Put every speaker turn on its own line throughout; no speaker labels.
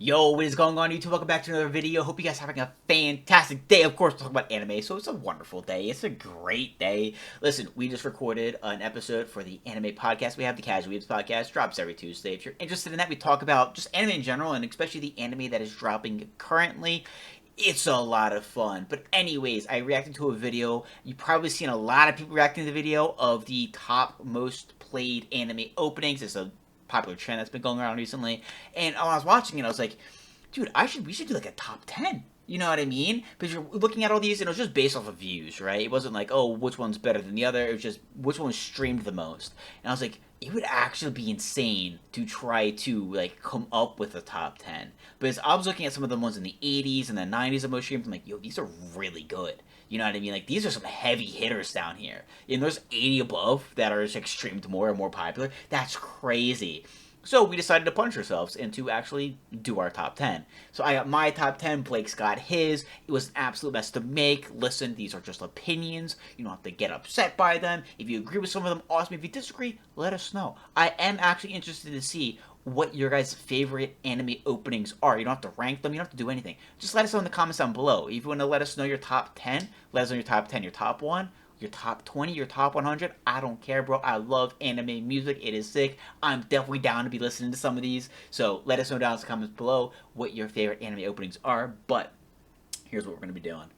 Yo, what is going on YouTube? Welcome back to another video. Hope you guys are having a fantastic day. Of course, we're talking about anime, so it's a wonderful day. It's a great day. Listen, we just recorded an episode for the anime podcast. We have the Casual Weebs podcast, drops every Tuesday. If you're interested in that, we talk about just anime in general, and especially the anime that is dropping currently. It's a lot of fun. But anyways, I reacted to a video. You've probably seen a lot of people reacting to the video of the top most played anime openings. It's a popular trend that's been going around recently. And when I was watching it, I was like, dude, we should do like a top 10. You know what I mean? Because you're looking at all these, and it was just based off of views, right? It wasn't like, oh, which one's better than the other. It was just which one streamed the most. And I was like, it would actually be insane to try to like come up with a top 10. But as I was looking at some of the ones in the 80s and the 90s of most streams, I'm like, yo, these are really good. You know what I mean? Like, these are some heavy hitters down here. And there's 80 above that are like streamed more and more popular. That's crazy. So we decided to punch ourselves and to actually do our top 10. So I got my top 10, Blake's got his. It was an absolute mess to make. Listen, these are just opinions. You don't have to get upset by them. If you agree with some of them, awesome. If you disagree, let us know. I am actually interested to see what your guys' favorite anime openings are. You don't have to rank them. You don't have to do anything. Just let us know in the comments down below. If you want to let us know your top 10, let us know your top 10, your top 1, your top 20, your top 100. I don't care, bro. I love anime music. It is sick. I'm definitely down to be listening to some of these. So let us know down in the comments below what your favorite anime openings are. But here's what we're going to be doing.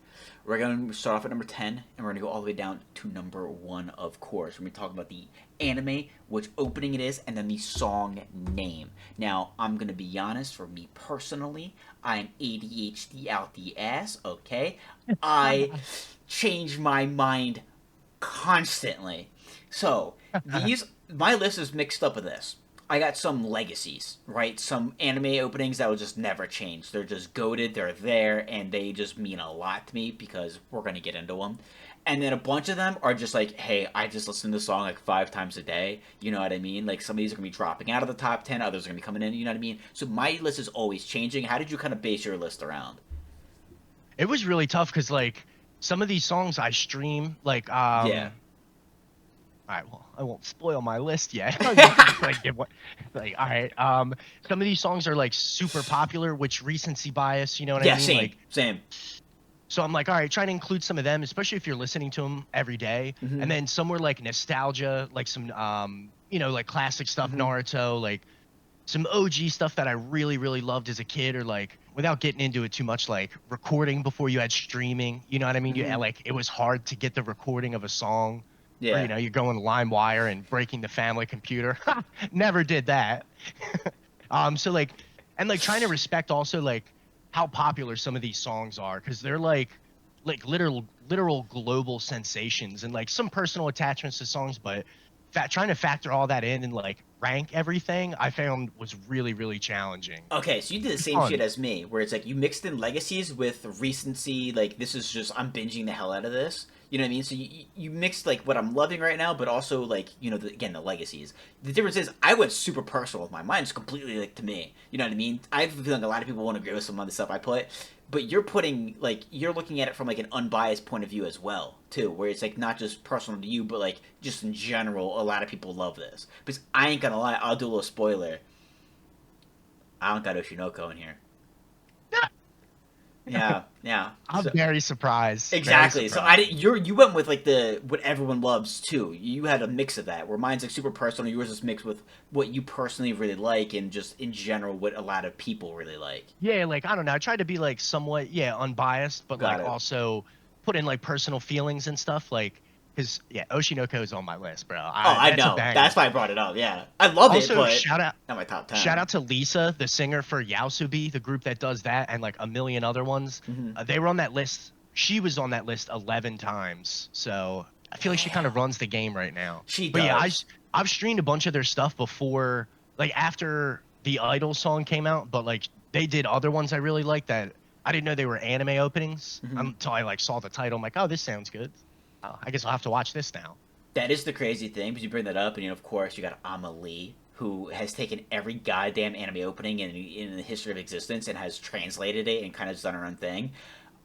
We're going to start off at number 10, and we're going to go all the way down to number 1, of course. We're going to be talking about the anime, which opening it is, and then the song name. Now, I'm going to be honest, for me personally, I'm ADHD out the ass, okay? I change my mind constantly. So, my list is mixed up with this. I got some legacies, right? Some anime openings that will just never change. They're just goated, they're there, and they just mean a lot to me because we're going to get into them. And then a bunch of them are just like, hey, I just listen to the song like 5 times a day. You know what I mean? Like, some of these are going to be dropping out of the top 10, others are going to be coming in, you know what I mean? So my list is always changing. How did you kind of base your list around?
It was really tough because like some of these songs I stream
Yeah.
all right, well, I won't spoil my list yet. You can just like give what like all right. Some of these songs are like super popular, which recency bias, you know what I
Yeah,
mean?
same,
Like
same.
so I'm like, all right, trying to include some of them, especially if you're listening to them every day. And
Mm-hmm.
then some were like nostalgia, like some like classic stuff,
Mm-hmm.
Naruto, like some OG stuff that I really, really loved as a kid, or like without getting into it too much, like recording before you had streaming. You know what I mean?
Mm-hmm.
Like it was hard to get the recording of a song, or
Yeah.
you're going LimeWire and breaking the family computer. Never did that. So like, and like trying to respect also like how popular some of these songs are because they're like literal global sensations and like some personal attachments to songs, but trying to factor all that in and like rank everything I found was really really challenging.
Okay, so you did the
It's
same shit
fun.
as me, where it's like you mixed in legacies with recency. Like, this is just, I'm binging the hell out of this. You know what I mean? So you mixed like what I'm loving right now, but also like, again, the legacies. The difference is I went super personal with mine. Mine's completely like to me. You know what I mean? I have a feeling a lot of people won't agree with some of the stuff I put, but you're looking at it from like an unbiased point of view as well too, where it's like not just personal to you, but like just in general, a lot of people love this. Because I ain't gonna lie, I'll do a little spoiler. I don't got Oshinoko in here. Yeah, yeah.
I'm
So
very surprised. Very
exactly. So I
surprised.
did. You went with like the what everyone loves too. You had a mix of that. Where mine's like super personal. Yours is mixed with what you personally really like and just in general what a lot of people really like.
Yeah, like I don't know. I tried to be like somewhat unbiased, but
Got
like
it.
also put in like personal feelings and stuff. Like because Oshinoko is on my list, bro.
Oh, I
That's a
know.
banger.
That's why I brought it up. Yeah, I love it,
Also,
but not my top
shout
10.
out to Lisa, the singer for Yasubi, the group that does that, and like a million other ones.
Mm-hmm.
They were on that list. She was on that list 11 times. So I feel like she kind
Damn,
of runs the game right now.
she
But yeah,
does.
I've streamed a bunch of their stuff before, like after the Idol song came out. But like they did other ones I really liked that I didn't know they were anime openings
Mm-hmm.
until I like saw the title. I'm like, oh, this sounds good. I guess I'll have to watch this now.
That is the crazy thing, because you bring that up, and of course you got Amelie, who has taken every goddamn anime opening in the history of existence and has translated it and kind of done her own thing.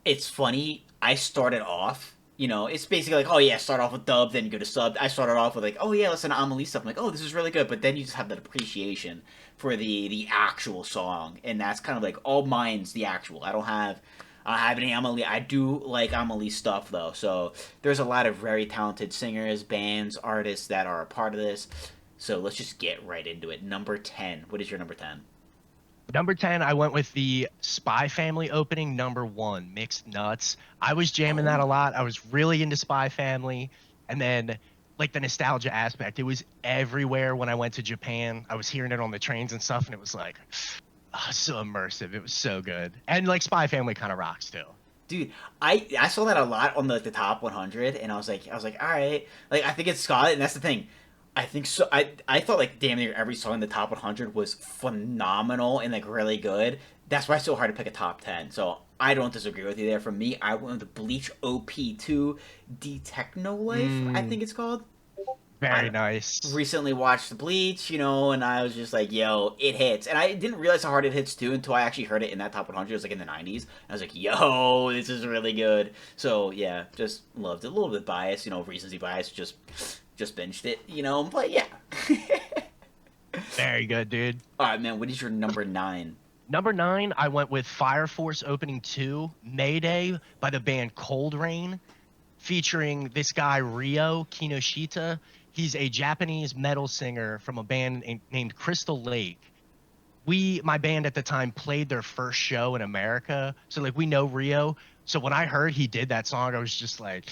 It's funny. I started off You know, it's basically like, oh yeah, start off with dub, then you go to sub. I started off with like, oh yeah, listen to Amelie stuff. I'm like, oh, this is really good, but then you just have that appreciation for the actual song, and that's kind of like all mine's the actual. I don't have any Amelie. I do like Amelie stuff though, so there's a lot of very talented singers, bands, artists that are a part of this. So let's just get right into it. Number 10. What is your number 10?
Number 10, I went with the Spy Family opening. Number 1, Mixed Nuts. I was jamming that
Oh,
a lot. I was really into Spy Family. And then, like, the nostalgia aspect, it was everywhere when I went to Japan. I was hearing it on the trains and stuff, and it was like, so immersive. It was so good. And, like, Spy Family kind of rocks, too.
dude, I saw that a lot on the top 100, and I was like, all right, like I think it's Scott, and that's the thing. I think so. I thought like damn near every song in the top 100 was phenomenal and like really good. That's why it's so hard to pick a top 10. So I don't disagree with you there. For me, I went with the Bleach OP2 D Techno Life. I
Mm,
think it's called.
very
I
nice.
recently watched Bleach, you know, and I was just like, yo, it hits. And I didn't realize how hard it hits too until I actually heard it in that top 100. It was like in the 90s. And I was like, yo, this is really good. So yeah, just loved it. A little bit biased, you know, recency bias. Just binged it, you know. But yeah.
Very good, dude.
All right, man. What is your number 9?
Number 9, I went with Fire Force opening 2, Mayday by the band Cold Rain, featuring this guy Ryo Kinoshita. He's a Japanese metal singer from a band named Crystal Lake. My band at the time, played their first show in America, so like we know Ryo. So when I heard he did that song, I was just like,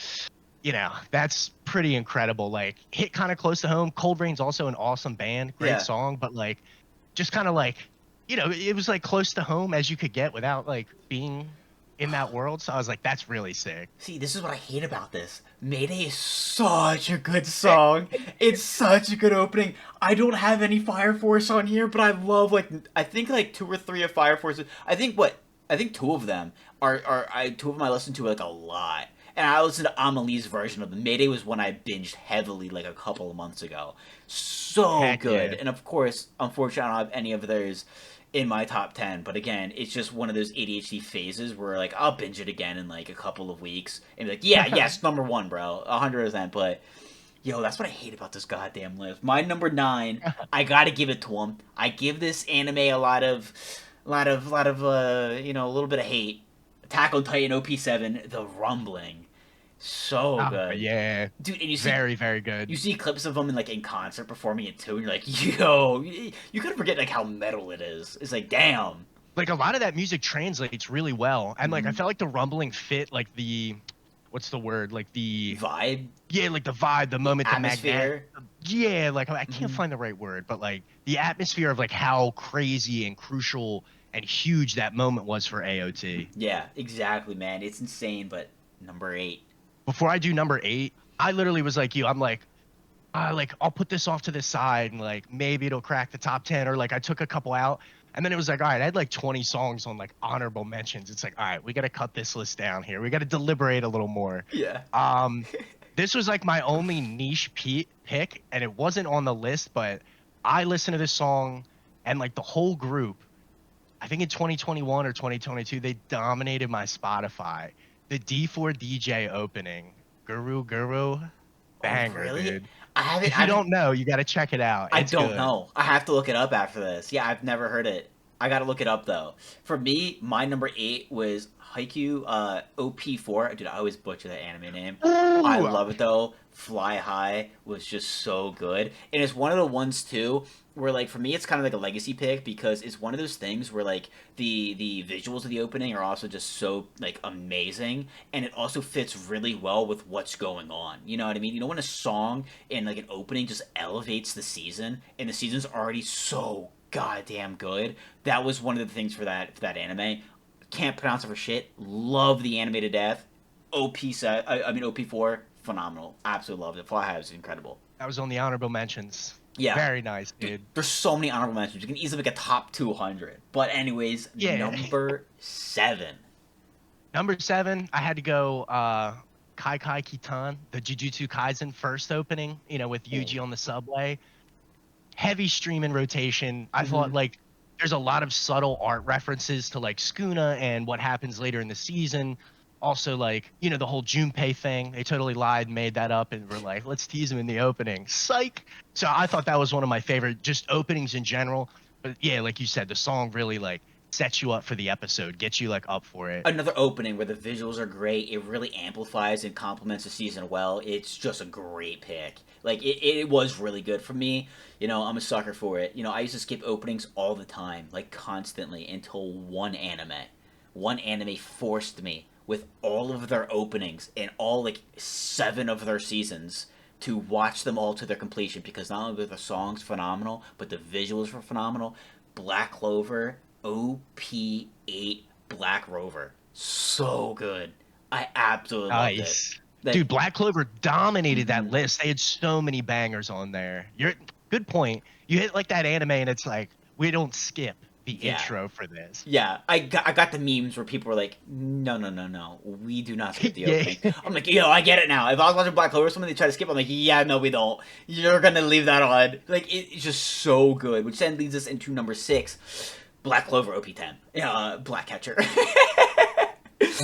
that's pretty incredible. Like, hit kind of close to home. Cold Rain's also an awesome band, great
Yeah.
song, but like just kind of like, it was like close to home as you could get without like being in that world. So I was like, that's really sick.
See, this is what I hate about this. Mayday is such a good song. It's such a good opening. I don't have any Fire Force on here, but I love like I think like two or three of Fire Force. I think two of them two of them I listen to like a lot. And I listened to Amelie's version of the Mayday was one I binged heavily like a couple of months ago. So
Heck
good.
yeah.
And of course, unfortunately, I don't have any of theirs in my top 10. But again, it's just one of those ADHD phases where like I'll binge it again in like a couple of weeks and be like, yeah, yes, number one, bro, 100%. But yo, that's what I hate about this goddamn list. My number 9, I gotta give it to him. I give this anime a lot of you know, a little bit of hate. Attack on Titan OP7, The Rumbling, so
Oh,
good,
yeah.
dude. And
Very, very
you
good.
see clips of him in like in concert performing it too, and you're like, yo, you couldn't forget like how metal it is. It's like, damn.
Like a lot of that music translates really well. And like I
Mm-hmm.
felt like the rumbling fit like the what's the word? Like the
Vibe,
yeah, like the vibe, the
the
moment, the magnet.
atmosphere.
Yeah, like I can't
Mm-hmm.
find the right word, but like the atmosphere of like how crazy and crucial and huge that moment was for AOT.
Yeah, exactly, man. It's insane. But number 8.
Before I do number 8, I literally was like you. I'm like I'll put this off to the side and like maybe it'll crack the top 10, or like I took a couple out and then it was like, all right, I had like 20 songs on like honorable mentions. It's like, all right, we got to cut this list down here. We got to deliberate a little more.
Yeah.
Um, this was like my only niche pick, and it wasn't on the list, but I listened to this song and like the whole group, I think in 2021 or 2022, they dominated my Spotify. The D4 DJ opening, Guru,
Oh,
banger,
really?
dude.
I haven't.
If
I
you
haven't.
don't know, you got to check it out.
I
It's
don't
good.
know. I have to look it up after this. Yeah, I've never heard it. I gotta look it up though. For me, my number 8 was Haikyuu OP4. Dude, I always butcher that anime name. I
Ooh,
love it though. Fly High was just so good. And it's one of the ones too where like for me it's kind of like a legacy pick because it's one of those things where like the visuals of the opening are also just so like amazing and it also fits really well with what's going on. You know what I mean? You know when a song and like an opening just elevates the season and the season's already so goddamn good. That was one of the things for that anime. Can't pronounce it for shit. Love the anime to death. OP set. I mean OP4. Phenomenal. Absolutely loved it. Fly High was incredible.
that was on the honorable mentions.
Yeah.
Very nice,
Dude,
dude.
there's so many honorable mentions. You can easily make a top 200. But anyways,
Yeah.
number 7.
Number 7, I had to go Kai Kai Kitan, the Jujutsu Kaisen first opening, with
Oh.
Yuji on the subway. Heavy stream in rotation. I thought
Mm-hmm.
like there's a lot of subtle art references to like Skuna and what happens later in the season. Also, like, the whole Junpei thing, they totally lied, made that up, and were like, let's tease him in the opening. Psych. So I thought that was one of my favorite just openings in general. But yeah, like you said, the song really like sets you up for the episode, gets you like up for it.
Another opening where the visuals are great. It really amplifies and complements the season well. It's just a great pick. Like it was really good for me. I'm a sucker for it. I used to skip openings all the time, like constantly, until one anime forced me with all of their openings and all like 7 of their seasons to watch them all to their completion because not only were the songs phenomenal, but the visuals were phenomenal. Black Clover, OP8 Black Rover. So good. I absolutely loved it.
Nice.
Like,
Dude, Black Clover dominated that
mhm.
list. They had so many bangers on there. Good point. You hit like that anime and it's like, we don't skip the
Yeah.
intro for this.
Yeah, I got the memes where people were like, no, no, no, no, we do not skip the
Yeah.
opening. I'm like, I get it now. If I was watching Black Clover, someone they try to skip, I'm like, yeah, no, we don't. You're gonna leave that on. Like, it's just so good, which then leads us into number 6, Black Clover OP10. Black Catcher.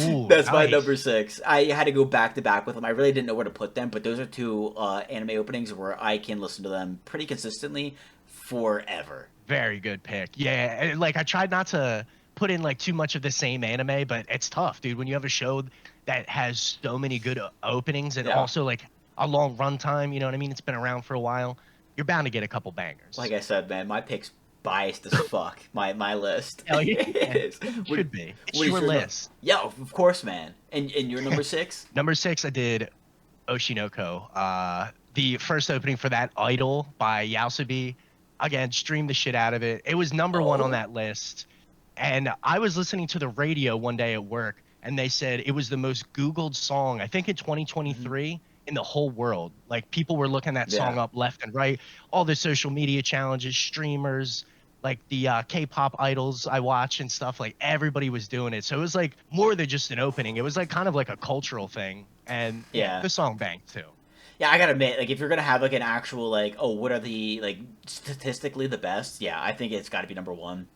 Ooh,
That's my number
nice.
6. I had to go back to back with them. I really didn't know where to put them, but those are two anime openings where I can listen to them pretty consistently forever.
Very good pick. Yeah, and, like I tried not to put in like too much of the same anime, but it's tough, dude. When you have a show that has so many good openings and
Yeah.
also like a long runtime, you know what I mean? It's been around for a while. You're bound to get a couple
Like
bangers.
I said, man, my pick's biased as fuck. My list.
Hell yeah,
It is.
it
What,
should be. It's
what is
your
your
list.
Yeah, of course, man. And your number 6?
Number 6, I did Oshinoko. The first opening for that, Idol by Yasobi. Again, streamed the shit out of it. It was number one on
Oh.
that list. And I was listening to the radio one day at work, and they said it was the most Googled song, I think in
Mhm.
2023, in the whole world. Like people were looking that song
Yeah.
up left and right. All the social media challenges, streamers, like the K-pop idols I watch and stuff. Like everybody was doing it. So it was like more than just an opening. It was like kind of like a cultural thing. And yeah,
Yeah.
the song banged too.
Yeah, I gotta admit, like, if you're gonna have like an actual like, oh, what are the like statistically the best? Yeah, I think it's got to be number 1.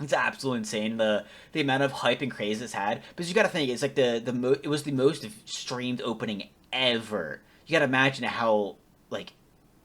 It's absolutely insane the amount of hype and craze it's had. Because you got to think it's like it was the most streamed opening ever. You got to imagine how like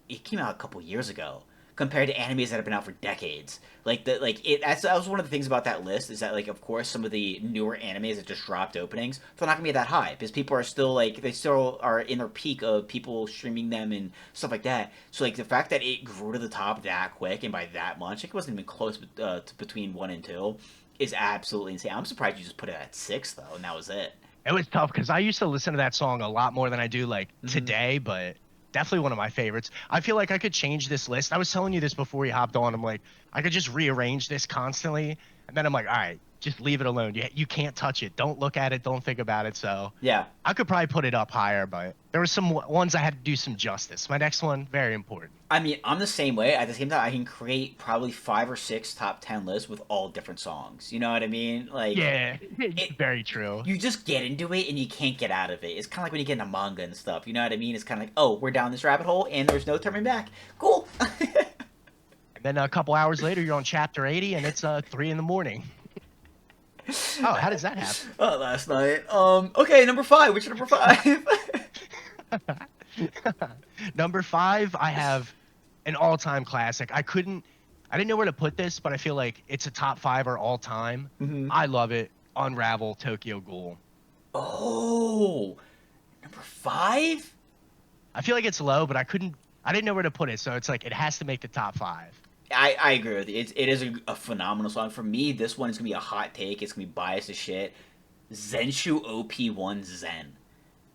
it came out a couple years ago compared to animes that have been out for decades. That was one of the things about that list is that like of course some of the newer animes that just dropped openings they're not gonna be that high because people are still like they still are in their peak of people streaming them and stuff like that. So like the fact that it grew to the top that quick and by that much, like it wasn't even close to between 1 and 2, is absolutely insane. I'm surprised you just put it at 6 though, and that was it.
It was tough because I used to listen to that song a lot more than I do like
Mm-hmm.
today, but definitely one of my favorites. I feel like I could change this list. I was telling you this before you hopped on. I'm like, I could just rearrange this constantly. And then I'm like, all right, just leave it alone. You can't touch it. Don't look at it. Don't think about it. So
Yeah,
I could probably put it up higher, but there were some ones I had to do some justice. My next one, very important.
I mean, I'm the same way. At the same time, I can create probably 5 or 6 top 10 lists with all different songs. You know what I mean? Like,
Yeah,
it.
very true.
You just get into it and you can't get out of it. It's kind of like when you get into manga and stuff. You know what I mean? It's kind of like, oh, we're down this rabbit hole and there's no turning back. Cool.
And then a couple hours later, you're on chapter 80 and it's 3 in the morning. Oh, how does that happen?
Last night. Okay, number 5. Which number 5?
Number 5, I have an all-time classic. I didn't know where to put this, but I feel like it's a top 5 or all time.
hmm
I love it. Unravel Tokyo Ghoul.
Oh, number 5.
I feel like it's low, but I didn't know where to put it, so it's like it has to make the top 5.
I agree with you. It is a phenomenal song. For me, this one is gonna be a hot take. It's gonna be biased as shit. Zenshu OP1 Zen.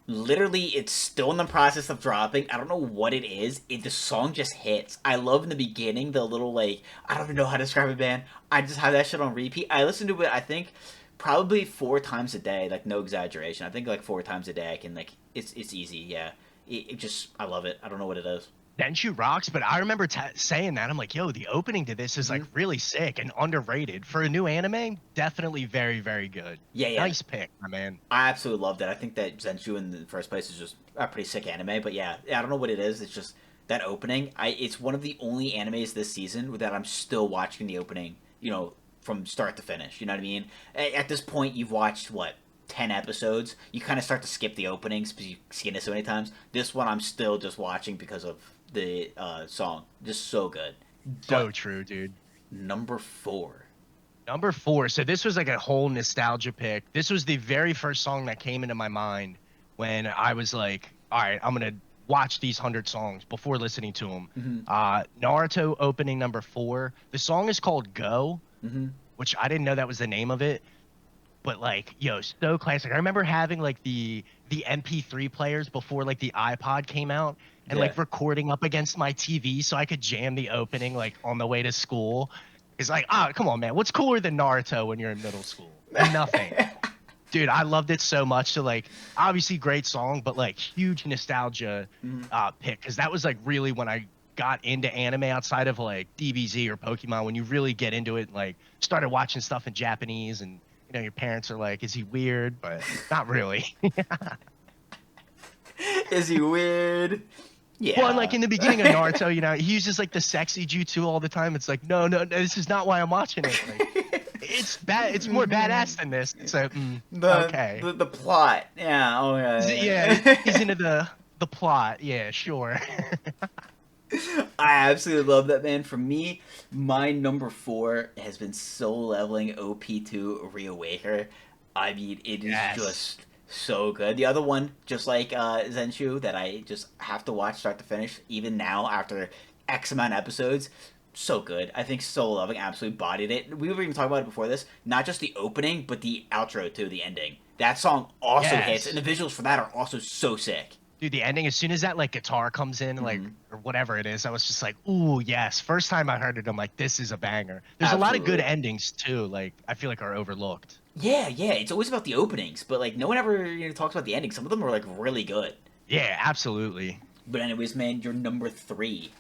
Literally, it's still in the process of dropping. I don't know what it is. The song just hits. I love in the beginning the little like I don't even know how to describe it, man. I just have that shit on repeat. I listen to it. I think probably 4 times a day. Like no exaggeration. I think like 4 times a day. I can like it's easy. Yeah. It just I love it. I don't know what it is.
Denshu rocks, but I remember saying that. I'm like, yo, the opening to this is like
hmm
really sick and underrated. For a new anime, definitely very, very good.
Yeah, yeah.
Nice pick, my man.
I absolutely loved it. I think that Zenshu in the first place is just a pretty sick anime. But yeah, I don't know what it is. It's just that opening. It's one of the only animes this season that I'm still watching the opening. From start to finish. You know what I mean? At this point, you've watched what 10 episodes, you kind of start to skip the openings because you've seen it so many times. This one I'm still just watching because of the song. Just so good.
So
But
true, dude.
number 4.
Number 4. So this was like a whole nostalgia pick. This was the very first song that came into my mind when I was like, all right, I'm gonna watch these 100 songs before listening to them.
Mm-hmm.
Naruto opening number 4. The song is called Go,
Mm-hmm.
which I didn't know that was the name of it. But like, yo, so classic. I remember having like the MP3 players before like the iPod came out and
Yeah.
like recording up against my TV so I could jam the opening like on the way to school. It's like, come on, man. What's cooler than Naruto when you're in middle school? Nothing. Dude, I loved it so much. So like, obviously great song, but like huge nostalgia
Mm-hmm.
pick because that was like really when I got into anime outside of like DBZ or Pokemon. When you really get into it, and, like started watching stuff in Japanese, and you know your parents are like, "Is he weird?" But not really.
Is he weird?
Well, and like
Yeah.
in the beginning of Naruto, you know, he uses like the sexy jutsu all the time. It's like, no, no, no, this is not why I'm watching it. Like, it's bad. It's more badass than this. It's a
the,
okay.
the the plot. Yeah. Oh
Yeah,
yeah.
he's into the plot. Yeah, sure.
I absolutely love that, man. For me, my number 4 has been Soul Leveling OP2 Reawaker. I mean, it is
Yes.
just so good. The other one, just like Zenshu, that I just have to watch start to finish, even now after X amount of episodes. So good. I think Soul Leveling absolutely bodied it. We were even talking about it before this. Not just the opening, but the outro too, the ending. That song also hits, and
Yes.
the visuals for that are also so sick.
Dude, the ending, as soon as that like guitar comes in, like
Hmm.
or whatever it is, I was just like, ooh, yes. First time I heard it, I'm like, this is a banger. There's a lot of good
Absolutely.
endings too, like I feel like are overlooked.
Yeah, yeah, it's always about the openings, but like no one ever talks about the ending. Some of them are like really good.
Yeah, absolutely.
But anyways, man, you're number 3.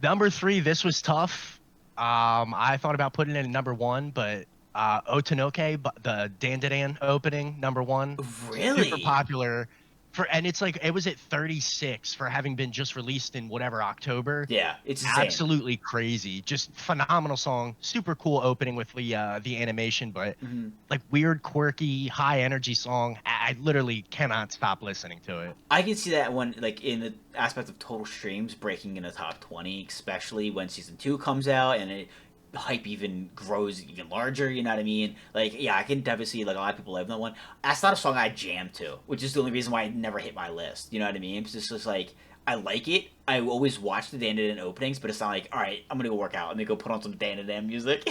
Number 3, this was tough. I thought about putting it in number 1, but Otanoke, the Dandadan opening, number 1, super
Really?
popular for, and it's like it was at 36 for having been just released in whatever October.
Yeah, it's insane.
Absolutely crazy, just phenomenal song, super cool opening with the animation, but
Hmm.
like weird, quirky, high energy song. I literally cannot stop listening to it.
I can see that one like in the aspect of total streams breaking in the top 20, especially when season 2 comes out and the hype even grows even larger. You know what I mean? Like, yeah, I can definitely see like a lot of people love that one. That's not a song I jam to, which is the only reason why it never hit my list. You know what I mean? It's just like I like it. I always watch the Dan Dan openings, but it's not like, all right, I'm gonna go work out. Let me go put on some Dan Dan music.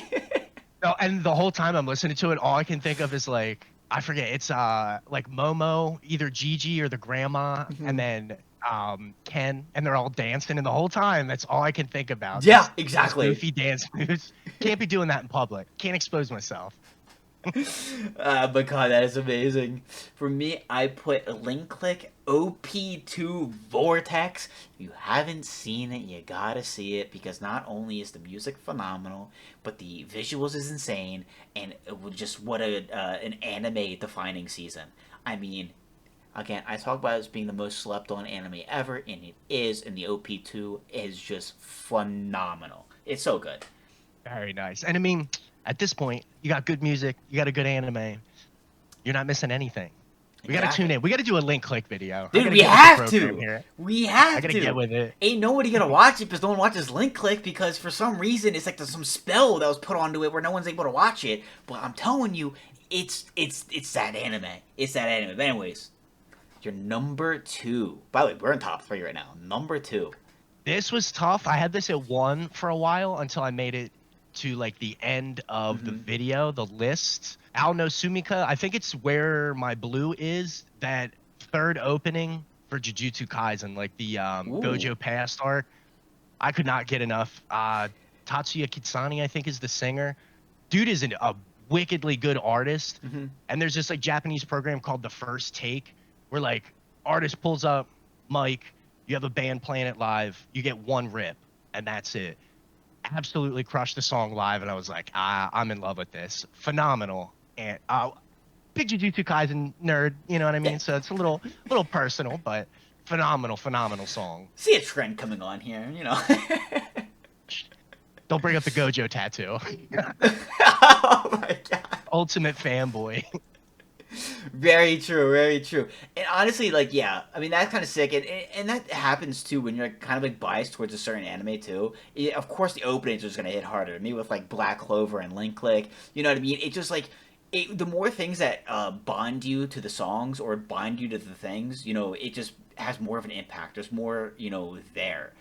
No, and the whole time I'm listening to it, all I can think of is like I forget. It's like Momo, either Gigi or the grandma, and
Mhm.
then Ken, and they're all dancing, and the whole time that's all I can think about.
Yeah,
Just those
exactly.
goofy dance moves. Can't be doing that in public. Can't expose myself.
But God, that is amazing. For me, I put Link Click OP2 Vortex. If you haven't seen it, you gotta see it because not only is the music phenomenal, but the visuals is insane, and it was just what an anime defining season. I mean, again, I talk about it as being the most slept on anime ever, and it is, and the OP2 is just phenomenal. It's so good.
Very nice. And I mean, at this point, you got good music, you got a good anime. You're not missing anything. We got to tune
Exactly.
in. We got to do a link click video. I got
Dude,
to
we
get with the
have
program
to.
here.
We
I
have
got to get
to.
with it.
Ain't nobody gonna watch it because no one watches Link Click because for some reason it's like there's some spell that was put onto it where no one's able to watch it. But I'm telling you, it's that anime. It's that anime. But anyways, your number 2. By the way, we're in top 3 right now. Number 2.
This was tough. I had this at 1 for a while until I made it to like the end of the
Mm-hmm.
video, the list. Ao no Sumika, I think it's where my blue is, that third opening for Jujutsu Kaisen, like the
Ooh.
Gojo Past arc. I could not get enough. Tatsuya Kitsani, I think, is the singer. Dude is a wickedly good artist.
Mm-hmm.
And there's this like Japanese program called The First Take, where like artist pulls up mic, you have a band playing it live, you get one rip, and that's it. Absolutely crushed the song live, and I was like, I'm in love with this. Phenomenal. And big Jujutsu Kaisen nerd, you know what I
Yeah.
mean? So it's a little personal, but phenomenal, phenomenal song.
See a trend coming on here, you know.
Don't bring up the Gojo tattoo.
Oh my God.
Ultimate fanboy.
Very true, very true. And honestly, like, yeah, I mean that's kind of sick, and that happens too when you're like, kind of like biased towards a certain anime too. Of course, the openings are just gonna hit harder. Me with like Black Clover and Link Click, you know what I mean? It just like the more things that bond you to the songs or bind you to the things, it just has more of an impact. There's more, there.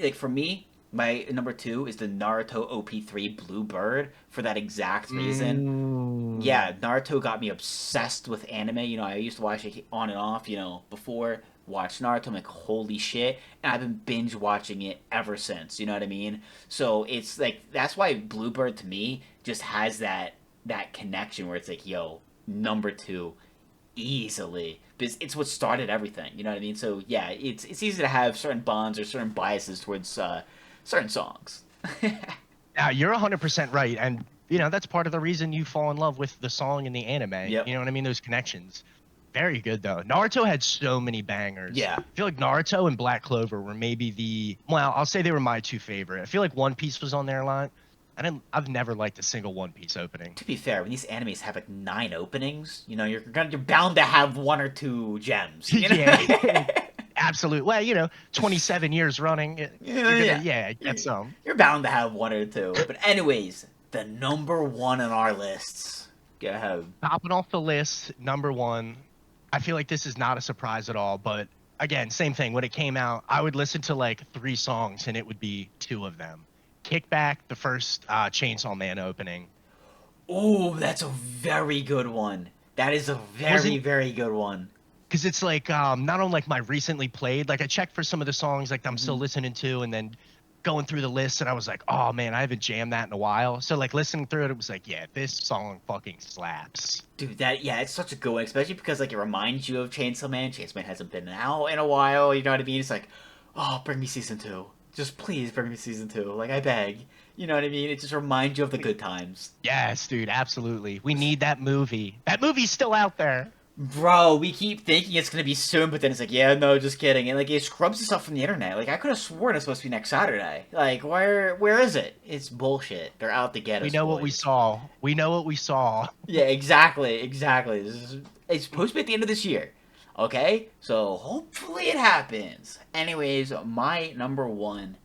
Like for me, my number two is the Naruto OP3 Bluebird for that exact reason.
Mm.
Yeah, Naruto got me obsessed with anime. I used to watch it on and off, before watch Naruto. I'm like, holy shit. And I've been binge watching it ever since. You know what I mean? So it's like, that's why Bluebird to me just has that connection where it's like, yo, number two, easily. Because it's what started everything. You know what I mean? So yeah, it's easy to have certain bonds or certain biases towards certain songs.
Now, you're 100% right. And, that's part of the reason you fall in love with the song and the anime.
Yep.
You know what I mean? Those connections. Very good, though. Naruto had so many bangers.
Yeah.
I feel like Naruto and Black Clover were maybe well, I'll say they were my two favorite. I feel like One Piece was on there a lot. I've never liked a single One Piece opening.
To be fair, when these animes have like 9 openings, you're bound to have one or two gems.
Yeah. Absolute. Well, 27 years running, you're gonna,
Yeah,
get some.
you're bound to have one or two. But anyways, the number one on our lists. Go ahead.
Topping off the list, number one. I feel like this is not a surprise at all, but again, same thing. When it came out, I would listen to like 3 songs, and it would be 2 of them. Kickback, the first Chainsaw Man opening.
Ooh, that's a very good one. That is a very,
Wasn't
very good one.
because it's like not on like my recently played. Like I checked for some of the songs like I'm
Hmm.
still listening to, and then going through the list, and I was like, oh man, I haven't jammed that in a while. So like listening through it, it was like, yeah, this song fucking slaps.
Dude, yeah, it's such a good one, especially because like it reminds you of Chainsaw Man. Chainsaw Man hasn't been out in a while. You know what I mean? It's like, oh, bring me season two. Just please bring me season two. Like I beg. You know what I mean? It just reminds you of the good times.
Yes, dude, absolutely. We need that movie. That movie's still out there.
Bro, we keep thinking it's gonna be soon, but then it's like, yeah, no, just kidding. And like it scrubs this stuff from the internet. Like I could have sworn it's supposed to be next Saturday. Like where is it? It's bullshit. They're out to get
We
us,
know what we
boys.
saw. We know what we saw.
Yeah, exactly, exactly. It's supposed to be at the end of this year. Okay? So hopefully it happens. Anyways, my number one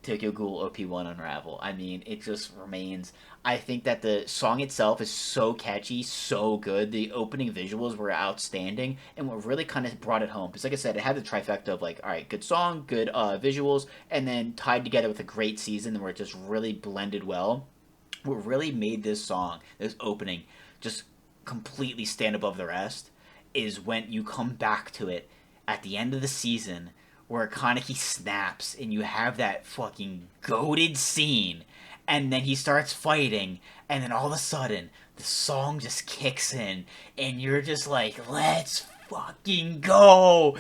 Tokyo Ghoul OP1 Unravel. I mean, it just remains. I think that the song itself is so catchy, so good. The opening visuals were outstanding, and what really kind of brought it home. Because, like I said, it had the trifecta of, like, all right, good song, good visuals, and then tied together with a great season where it just really blended well. What really made this song, this opening, just completely stand above the rest is when you come back to it at the end of the season where Kaneki snaps and you have that fucking goated scene and then he starts fighting and then all of a sudden the song just kicks in and you're just like, let's fucking go.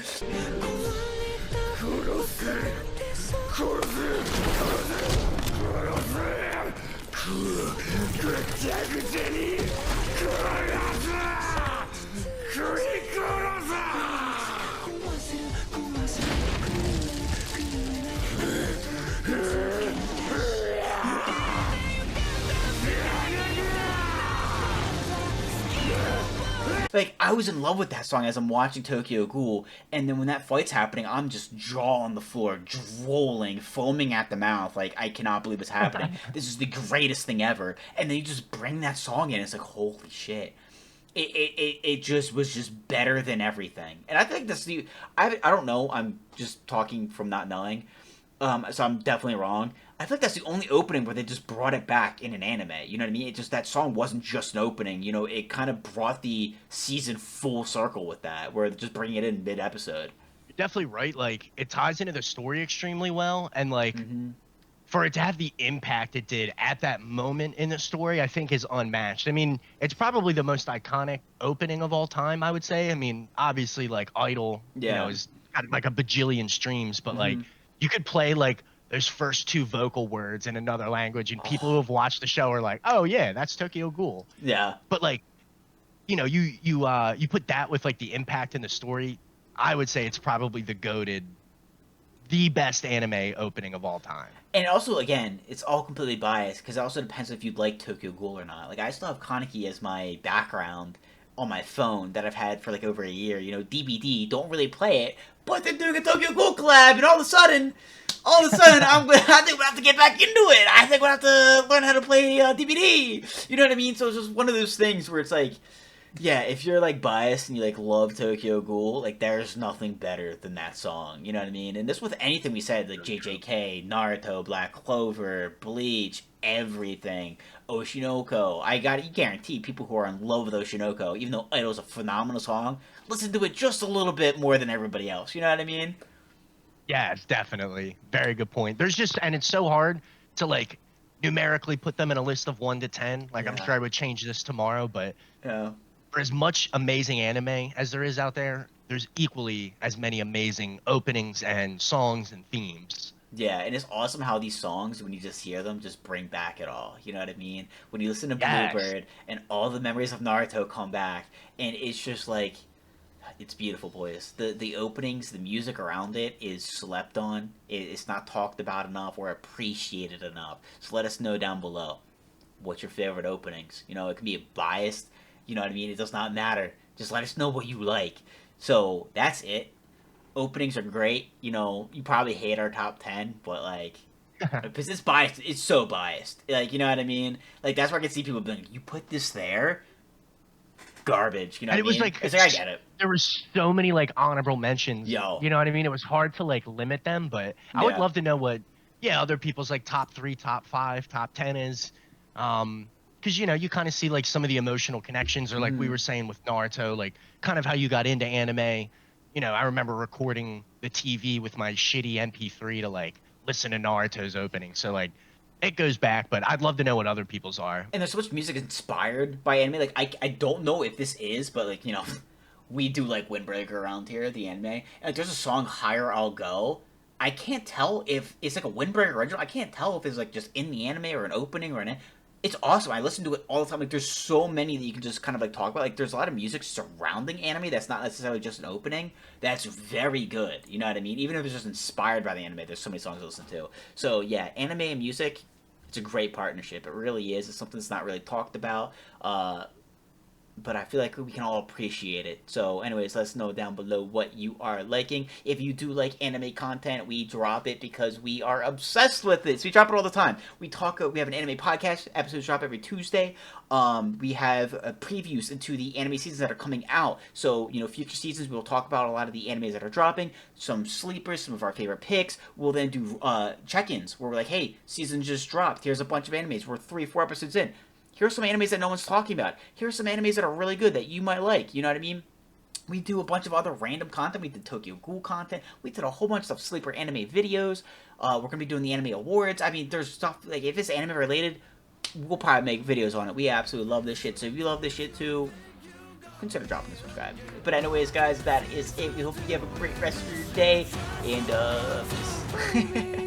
Like I was in love with that song as I'm watching Tokyo Ghoul, and then when that fight's happening, I'm just jaw on the floor, drooling, foaming at the mouth. Like I cannot believe it's happening. This is the greatest thing ever. And then you just bring that song in. It's like holy shit. It just was just better than everything. And I think that's the I don't know. I'm just talking from not knowing. So I'm definitely wrong. I feel like that's the only opening where they just brought it back in an anime. You know what I mean? It just that song wasn't just an opening. It kind of brought the season full circle with that, where just bringing it in mid episode.
You're definitely right. Like it ties into the story extremely well, and like
Mm-hmm.
for it to have the impact it did at that moment in the story, I think is unmatched. I mean, it's probably the most iconic opening of all time, I would say. I mean, obviously, like Idol,
Yeah.
is got like a bajillion streams, but like
Mm-hmm.
you could play like those first 2 vocal words in another language, and people who
Oh.
have watched the show are like, "Oh yeah, that's Tokyo Ghoul."
Yeah.
But like, you put that with like the impact in the story. I would say it's probably the best anime opening of all time.
And also, again, it's all completely biased because it also depends if you like Tokyo Ghoul or not. Like, I still have Kaneki as my background on my phone that I've had for like over a year. You know, DBD, don't really play it, but they're doing a Tokyo Ghoul collab, and all of a sudden, I think we'll have to get back into it. I think we'll have to learn how to play DBD. You know what I mean? So it's just one of those things where it's like, yeah, if you're like biased and you like love Tokyo Ghoul, like there's nothing better than that song. You know what I mean? And this with anything we said, like JJK, Naruto, Black Clover, Bleach, everything, Oshinoko. I got you guarantee people who are in love with Oshinoko, even though Idol's a phenomenal song, listen to it just a little bit more than everybody else. You know what I mean?
Yes, definitely. Very good point. There's just, and it's so hard to like numerically put them in a list of 1 to 10. Like I'm
Yeah.
sure I would change this tomorrow, but
Yeah.
for as much amazing anime as there is out there, there's equally as many amazing openings and songs and themes.
Yeah, and it's awesome how these songs, when you just hear them, just bring back it all. You know what I mean? When you listen to
Yes.
Bluebird and all the memories of Naruto come back, and it's just like, it's beautiful, boys. The openings, the music around it is slept on. It's not talked about enough or appreciated enough. So let us know down below what's your favorite openings. You know, it can be biased. You know what I mean? It does not matter. Just let us know what you like. So that's it. Openings are great. You know, you probably hate our top 10, but like, because it's biased. It's so biased. Like, you know what I mean? Like, that's where I can see people being like, you put this there? Garbage. You know
And
what
it
I
was
mean?
like
It's like, I get it.
there were so many like honorable mentions.
Yo.
You know what I mean? It was hard to like limit them, but I would
Yeah.
love to know what other people's like top 3, top 5, top 10 is. Because you know, you kind of see like some of the emotional connections, or like we
Mm.
were saying with Naruto, like kind of how you got into anime. You know, I remember recording the TV with my shitty MP3 to like listen to Naruto's opening. So like it goes back, but I'd love to know what other people's are.
And there's so much music inspired by anime. Like, I don't know if this is, but like, you know, we do like Windbreaker around here, the anime. And like, there's a song, Higher I'll Go. I can't tell if it's like a Windbreaker original. I can't tell if it's like just in the anime or an opening or an. It's awesome. I listen to it all the time. Like, there's so many that you can just kind of like talk about. Like, there's a lot of music surrounding anime that's not necessarily just an opening. That's very good. You know what I mean? Even if it's just inspired by the anime, there's so many songs to listen to. So yeah, anime and music, it's a great partnership. It really is. It's something that's not really talked about. But I feel like we can all appreciate it. So, anyways, let us know down below what you are liking. If you do like anime content, we drop it because we are obsessed with it. So we drop it all the time. We have an anime podcast. Episodes drop every Tuesday. We have previews into the anime seasons that are coming out. So, you know, future seasons, we'll talk about a lot of the animes that are dropping, some sleepers, some of our favorite picks. We'll then do check-ins where we're like, hey, season just dropped. Here's a bunch of animes. We're 3-4 episodes in. Here are some animes that no one's talking about. Here are some animes that are really good that you might like. You know what I mean? We do a bunch of other random content. We did Tokyo Ghoul content. We did a whole bunch of sleeper anime videos. We're going to be doing the anime awards. I mean, there's stuff, like, if it's anime related, we'll probably make videos on it. We absolutely love this shit. So if you love this shit too, consider dropping a subscribe. But anyways, guys, that is it. We hope you have a great rest of your day. And, peace.